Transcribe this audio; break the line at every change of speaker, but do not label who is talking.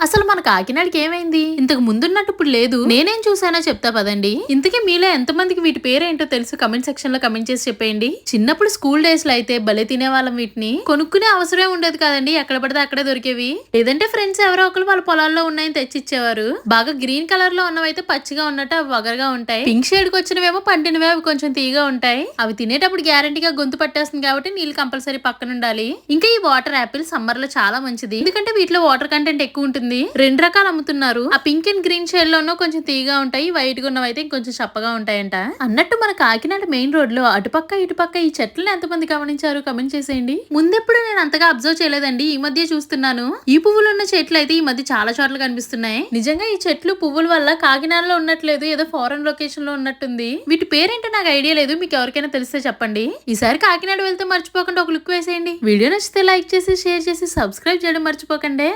అసలు మన కాకినాడకి ఏమైంది? ఇంతకు ముందున్నట్టు ఇప్పుడు లేదు. నేనేం చూసానో చెప్తా పదండి. ఇంతకీ మీలో ఎంతమందికి వీటి పేరేంటో తెలుసు కమెంట్ సెక్షన్ లో కమెంట్ చేసి చెప్పేయండి. చిన్నప్పుడు స్కూల్ డేస్ లో అయితే భలే తినేవాళ్ళం వీటిని. కొనుక్కునే అవసరమే ఉండేది కాదండి, ఎక్కడ పడితే అక్కడే దొరికేవి. లేదంటే ఫ్రెండ్స్ ఎవరో ఒకరు వాళ్ళ పొలాల్లో ఉన్నాయని తెచ్చిచ్చేవారు. బాగా గ్రీన్ కలర్ లో ఉన్నవైతే పచ్చిగా ఉన్నట్టు అవి వగరగా ఉంటాయి. పింక్ షేడ్ కి వచ్చినవేమో పండినవే, అవి కొంచెం తీగా ఉంటాయి. అవి తినేటప్పుడు గ్యారంటీగా గొంతు పట్టేస్తుంది కాబట్టి నీళ్ళు కంపల్సరీ పక్కన ఉండాలి. ఇంకా ఈ వాటర్ యాపిల్ సమ్మర్ లో చాలా మంచిది, ఎందుకంటే వీటిలో వాటర్ కంటెంట్ ఎక్కువ ఉంటుంది. 2 రకాలు అమ్ముతున్నారు. ఆ పింక్ అండ్ గ్రీన్ షేడ్ లోనూ కొంచెం తీగా ఉంటాయి, వైట్ గా ఉన్నవైతే ఇంకొంచెం చప్పగా ఉంటాయంట. అన్నట్టు మన కాకినాడ మెయిన్ రోడ్ లో అటుపక్క ఇటుపక్క ఈ చెట్లను ఎంతమంది గమనించారు కమెంట్ చేసేయండి. ముందెప్పుడు నేను అంతగా అబ్జర్వ్ చేయలేదండి, ఈ మధ్య చూస్తున్నాను. ఈ పువ్వులు ఉన్న చెట్లు అయితే ఈ మధ్య చాలా చోట్ల కనిపిస్తున్నాయి. నిజంగా ఈ చెట్లు పువ్వుల వల్ల కాకినాడలో ఉన్నట్లేదు, ఏదో ఫారెన్ లొకేషన్ లో ఉన్నట్టుంది. వీటి పేరేంటో నాకు ఐడియా లేదు, మీకు ఎవరికైనా తెలిస్తే చెప్పండి. ఈసారి కాకినాడ వెళ్తే మర్చిపోకుండా ఒక లుక్ వేసేయండి. వీడియో నచ్చితే లైక్ చేసి షేర్ చేసి సబ్స్క్రైబ్ చేయడం మర్చిపోకండి.